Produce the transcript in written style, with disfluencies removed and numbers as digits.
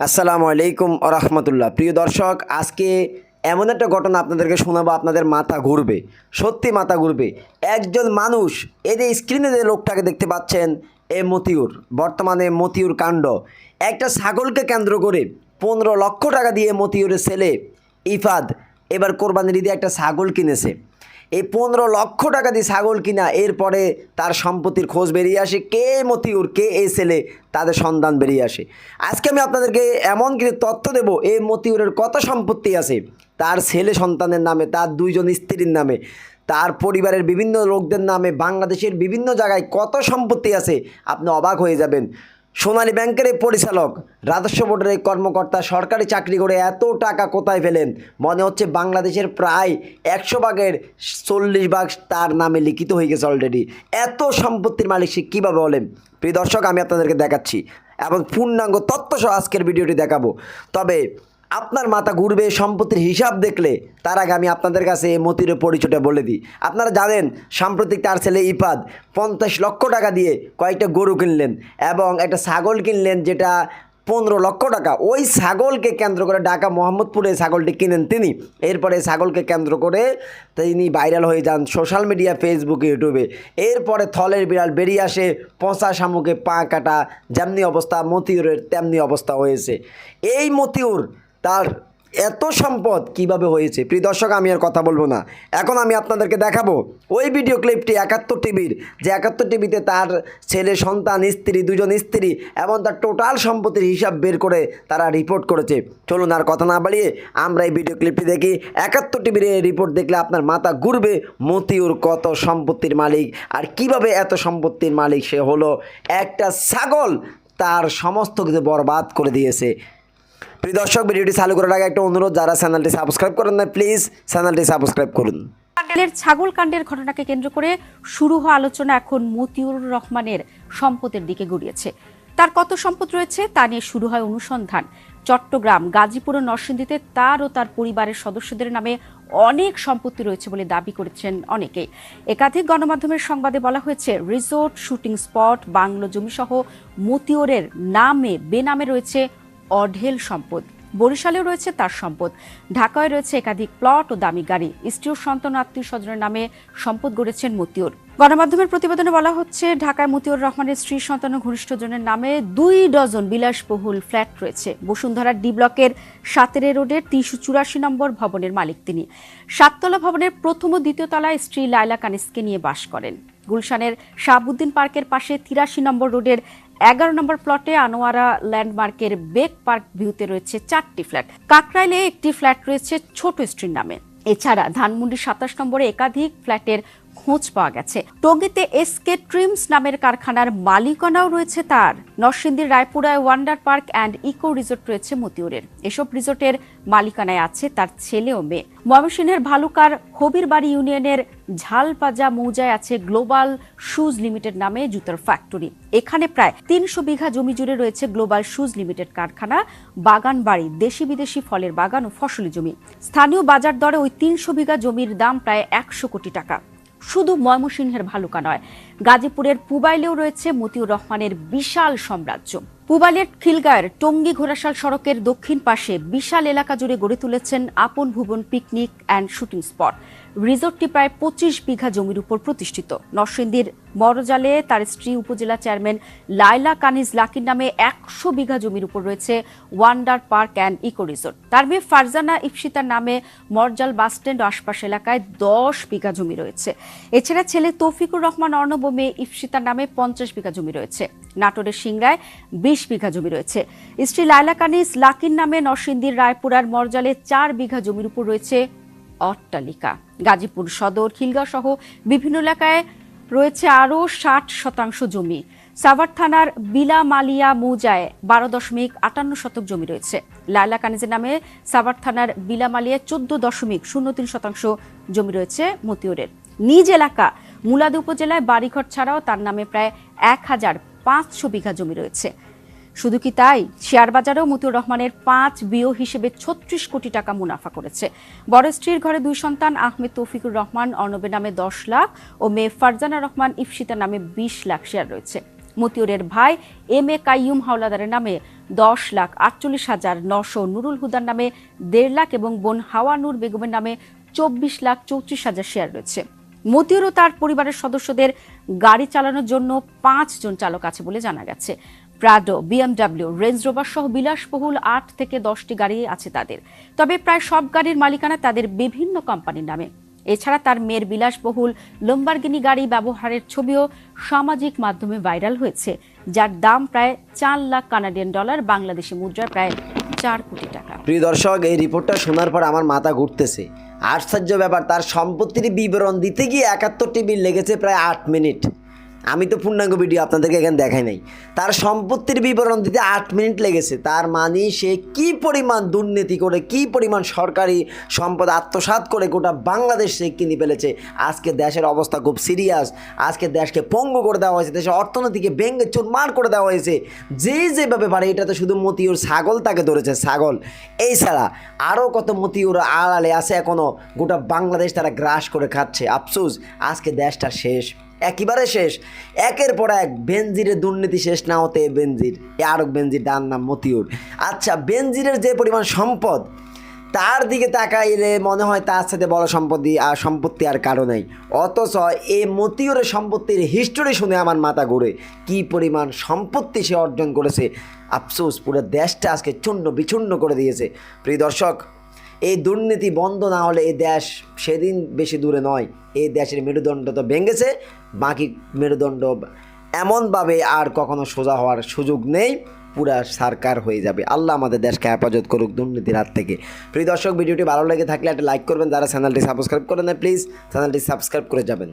আসসালামু আলাইকুম ওয়া রাহমাতুল্লাহ। প্রিয় দর্শক, আজকে এমন একটা ঘটনা আপনাদেরকে শোনাবো, আপনাদের মাথা ঘুরবে, সত্যি মাথা ঘুরবে। একজন মানুষ, এই যে স্ক্রিনে যে লোকটাকে দেখতে পাচ্ছেন, এ মতিউর, বর্তমানে মতিউর কাণ্ড। একটা ছাগলকে কেন্দ্র করে 15 লক্ষ টাকা দিয়ে মতিউরের ছেলে ইফাদ এবার কোরবানির ঈদে একটা ছাগল কিনেছে। এই 15 লক্ষ টাকা দিয়ে ছাগল কিনা, এরপরে তার সম্পত্তির খোঁজ বেরিয়ে আসে, কে মতিউর, কে এই ছেলে, তাদের সন্ধান বেরিয়ে আসে। আজকে আমি আপনাদেরকে এমন কিছু তথ্য দেব, এই মতিউরের কত সম্পত্তি আছে তার ছেলে সন্তানের নামে, তার 2 জন স্ত্রীর নামে, তার পরিবারের বিভিন্ন লোকদের নামে, বাংলাদেশের বিভিন্ন জায়গায় কত সম্পত্তি আছে, আপনি অবাক হয়ে যাবেন। সোনালী ব্যাংকের এই পরিচালক, রাজস্ব বোর্ডের এই কর্মকর্তা সরকারি চাকরি করে এত টাকা কোথায় ফেলেন? মনে হচ্ছে বাংলাদেশের প্রায় 100 ভাগের 40 ভাগ তার নামে লিখিত হয়ে গেছে অলরেডি। এত সম্পত্তির মালিক সে কীভাবে বলেন? প্রিয় দর্শক, আমি আপনাদেরকে দেখাচ্ছি এবং পূর্ণাঙ্গ তথ্য সহ আজকের ভিডিওটি দেখাবো। তবে আপনার মাথা ঘুরবে সম্পত্তির হিসাব দেখলে। তার আগে আমি আপনাদের কাছে এই মতিউরের পরিচয়টা বলে দিই। আপনারা জানেন, সাম্প্রতিক তার ছেলে ইফাদ 50 লক্ষ টাকা দিয়ে কয়েকটা গরু কিনলেন এবং একটা ছাগল কিনলেন, যেটা 15 লক্ষ টাকা। ওই ছাগলকে কেন্দ্র করে ঢাকা মোহাম্মদপুরে ছাগলটি কিনেন তিনি। এরপরে ছাগলকে কেন্দ্র করে তিনি ভাইরাল হয়ে যান সোশ্যাল মিডিয়া, ফেসবুকে, ইউটিউবে। এরপরে থলের বিড়াল বেরিয়ে আসে, পচা শামুকে পা কাটা, যেমনি অবস্থা মতিউরের তেমনি অবস্থা হয়েছে। এই মতিউর, তার এত সম্পদ কিভাবে হয়েছে? প্রিয় দর্শক, আমি আর কথা বলবো না, এখন আমি আপনাদেরকে দেখাবো ওই ভিডিও ক্লিপটি 71 টিভির, যে 71 টিভিতে তার ছেলে, সন্তান, স্ত্রী, 2 জন স্ত্রী এবং তার টোটাল সম্পত্তির হিসাব বের করে তারা রিপোর্ট করেছে। চলুন আর কথা না বাড়িয়ে আমরা এই ভিডিও ক্লিপটি দেখি। 71 টিভির এই রিপোর্ট দেখলে আপনার মাথা ঘুরবে, মতিউর কত সম্পত্তির মালিক আর কিভাবে এত সম্পত্তির মালিক সে হলো। একটা ছাগল তার সমস্ত কিছু বরবাদ করে দিয়েছে। প্রিয় দর্শক, ভিডিওটি চালু করার আগে একটা অনুরোধ, যারা চ্যানেলটি সাবস্ক্রাইব করেন না, প্লিজ চ্যানেলটি সাবস্ক্রাইব করুন। ছাগল কাণ্ডের ঘটনাকে কেন্দ্র করে শুরু হওয়া আলোচনা এখন মতিউর রহমানের সম্পদের দিকে গড়িয়েছে। তার কত সম্পদ রয়েছে তা নিয়ে শুরু হয় অনুসন্ধান। চট্টগ্রাম, গাজীপুর ও নরসিংদীতে তার ও তার পরিবারের সদস্যদের নামে অনেক সম্পত্তি রয়েছে বলে দাবি করেছেন অনেকেই। একাধিক গণমাধ্যমের সংবাদে বলা হয়েছে, রিসোর্ট, শুটিং স্পট, বাংলো জমি সহ মতিউরের নামে বেনামে রয়েছে অঢেল সম্পদ। বরিশালেও রয়েছে তার সম্পদ। ঢাকায় রয়েছে একাধিক প্লট ও দামি গাড়ি। স্ত্রী ও সন্তান, আত্মীয় স্বজনের নামে সম্পদ গড়েছেন মতিউর। গণমাধ্যমের প্রতিবেদনে বলা হচ্ছে, ঢাকায় মতিউর রহমানের স্ত্রী, সন্তান ও ঘনিষ্ঠজনের নামে 2 ডজন বিলাসবহুল ফ্ল্যাট রয়েছে। বসুন্ধরার ডি ব্লকের 17 রোডের 384 নম্বর ভবনের মালিক তিনি। 7তলা ভবনের প্রথম ও দ্বিতীয় তলায় স্ত্রী লায়লা কানিসকে নিয়ে বাস করেন। গুলশানের শাহাবুদ্দিন পার্কের পাশে 83 নম্বর রোডের 11 নম্বর প্লটে আনোয়ারা ল্যান্ডমার্কের বেক পার্ক ভিউতে রয়েছে 4টি ফ্ল্যাট। কাকরাইলে একটি ফ্ল্যাট রয়েছে ছোট স্ত্রীর নামে। এছাড়া ধানমন্ডি 27 নম্বরে একাধিক ফ্ল্যাটের খোঁজ পাওয়া গেছে। টঙ্গীতে এসকে ট্রিমস নামের কারখানার মালিকানাও রয়েছে তার। নরসিংদীর রায়পুরায় wonder park and eco resort রয়েছে মতিউরের। এসব রিসোর্টের মালিকানায় আছে তার ছেলে ও মেয়ে। ময়মনসিংহের ভালুকার হবিরবাড়ি ইউনিয়নের ঝালপাজা মৌজায় আছে গ্লোবাল শুজ লিমিটেড নামে জুতার ফ্যাক্টরি। এখানে প্রায় 300 বিঘা জমি জুড়ে রয়েছে গ্লোবাল শুজ লিমিটেড কারখানা, বাগান বাড়ি, দেশি বিদেশি ফলের বাগান ও ফসলি জমি। স্থানীয় বাজার দরে ওই 300 বিঘা জমির দাম প্রায় 100 কোটি টাকা। শুধু ময়মনসিংহের ভালুকা নয়, গাজীপুরের পুবাইলেও রয়েছে মতিউর রহমানের বিশাল সাম্রাজ্য। পুবাইলের খিলগাঁয়ের টঙ্গী ঘোড়াশাল সড়কের দক্ষিণ পাশে বিশাল এলাকা জুড়ে গড়ে তুলেছেন আপন ভুবন পিকনিক অ্যান্ড শুটিং স্পট। রিসোর্টটি প্রায় 25 বিঘা জমির উপর প্রতিষ্ঠিত। নরসিংদীর মরজালে তার স্ত্রী উপজেলা চেয়ারম্যান লায়লা কানিজ লাকির নামে 100 বিঘা জমির উপর রয়েছে wonder park and eco resort. তার মেয়ে ফারজানা ইফসিতার নামে মরজাল বাসস্ট্যান্ড ও আশপাশ এলাকায় 10 বিঘা জমি রয়েছে। এছাড়া ছেলে তৌফিকুর রহমান অর্ণব ও মেয়ে ইফসিতার নামে 50 বিঘা জমি রয়েছে। নাটোরের সিংড়ায় 20 বিঘা জমি রয়েছে। স্ত্রী লায়লা কানিজ লাকির নামে নরসিংদীর রায়পুরার মরজালে 4 বিঘা জমির উপর রয়েছে অট্টালিকা। গাজীপুর সদর, খিলগাঁও সহ বিভিন্ন এলাকায় রয়েছে আরও 60% জমি। সাভার থানার বিলামালিয়া মৌজায় 12.58 শতক জমি রয়েছে। লায়লা কানিজের নামে সাভার থানার বিলামালিয়ায় 14.03% জমি রয়েছে মতিউরের। নিজ এলাকা মুলাদ উপজেলায় বাড়িঘর ছাড়াও তার নামে প্রায় 1500 বিঘা জমি রয়েছে। শুধু কি তাই, শেয়ার বাজারেও মতিউর রহমানের 5 বিও হিসেবে 36 কোটি টাকা মুনাফা করেছে। বড় স্ত্রীর ঘরে 2 সন্তান আহমেদ তৌফিকুর রহমান অর্ণবের নামে 10 লাখ ও মেয়ে ফারজানা রহমান ইফসিতার নামে 20 লাখ শেয়ার রয়েছে। মতিউরের ভাই এম এ কাইয়ুম হাওলাদারের নামে 10,48,900, নুরুল হুদার নামে 1.5 লাখ এবং বোন হাওয়া নূর বেগমের নামে 24,34,000 শেয়ার রয়েছে। মতিউর ও তার পরিবারের সদস্যদের গাড়ি চালানোর জন্য 5 জন চালক আছে বলে জানা গেছে। প্রাডো, বিএমডব্লিউ, রেঞ্জ রোভার সহ বিলাসবহুল 8 থেকে 10টি গাড়ি আছে তাদের। তবে প্রায় সব গাড়ির মালিকানা তাদের বিভিন্ন কোম্পানির নামে। এছাড়া তার মেয়ের বিলাসবহুল লম্বারগিনি গাড়ি ব্যবহারের ছবিও সামাজিক মাধ্যমে ভাইরাল হয়েছে, যার দাম প্রায় 4 লাখ কানাডিয়ান ডলার, বাংলাদেশি মুদ্রায় প্রায় 4 কোটি টাকা। প্রিয় দর্শক, এই রিপোর্টটা শোনার পর আমার মাথা ঘুরতেছে। আশ্চর্য ব্যাপার, তার সম্পত্তির বিবরণ দিতে গিয়ে 71টি বিল লেগেছে প্রায় 8 মিনিট। আমি তো পূর্ণাঙ্গ ভিডিও আপনাদেরকে এখানে দেখাই নাই। তার সম্পত্তির বিবরণ দিতে 8 মিনিট লেগেছে। তার মানে সে কী পরিমাণ দুর্নীতি করে, কী পরিমাণ সরকারি সম্পদ আত্মসাৎ করে গোটা বাংলাদেশ সে কিনে ফেলেছে। আজকে দেশের অবস্থা খুব সিরিয়াস। আজকে দেশকে পঙ্গু করে দেওয়া হয়েছে, দেশের অর্থনীতিকে ভেঙে চুরমার করে দেওয়া হয়েছে। যেভাবে পারে, এটা তো শুধু মতিউর ছাগল তাকে ধরেছে, ছাগল। এই ছাড়া আরও কত মতিউর আড়ালে আছে এখনও, গোটা বাংলাদেশ তারা গ্রাস করে খাচ্ছে। আফসোস, আজকে দেশটা শেষ, একেবারে শেষ। একের পর এক বেনজিরের দুর্নীতি শেষ না হতে বেনজির, আরক বেনজির, তার নাম মতিউর। আচ্ছা, বেনজিরের যে পরিমাণ সম্পদ, তার দিকে তাকাইলে মনে হয় তার সাথে বড় সম্পত্তি আর কারো নেই। অথচ এই মতিউরের সম্পত্তির হিস্টোরি শুনে আমার মাথা ঘুরে। কী পরিমাণ সম্পত্তি সে অর্জন করেছে। আফসোস, পুরো দেশটা আজকে চূর্ণ বিচূর্ণ করে দিয়েছে। প্রিয় দর্শক, এই দুর্নীতি বন্ধ না হলে এই দেশ সেদিন বেশি দূরে নয়। এই দেশের মেরুদণ্ড তো ভেঙেছে, বাকি মেরুদণ্ড এমনভাবে আর কখনো সোজা হওয়ার সুযোগ নেই, পুরা সরকার হয়ে যাবে। আল্লাহ আমাদের দেশকে হেফাজত করুক দুর্নীতির হাত থেকে। প্রিয় দর্শক, ভিডিওটি ভালো লেগে থাকলে একটা লাইক করবেন। যারা চ্যানেলটি সাবস্ক্রাইব করে নেয়, প্লিজ চ্যানেলটি সাবস্ক্রাইব করে যাবেন।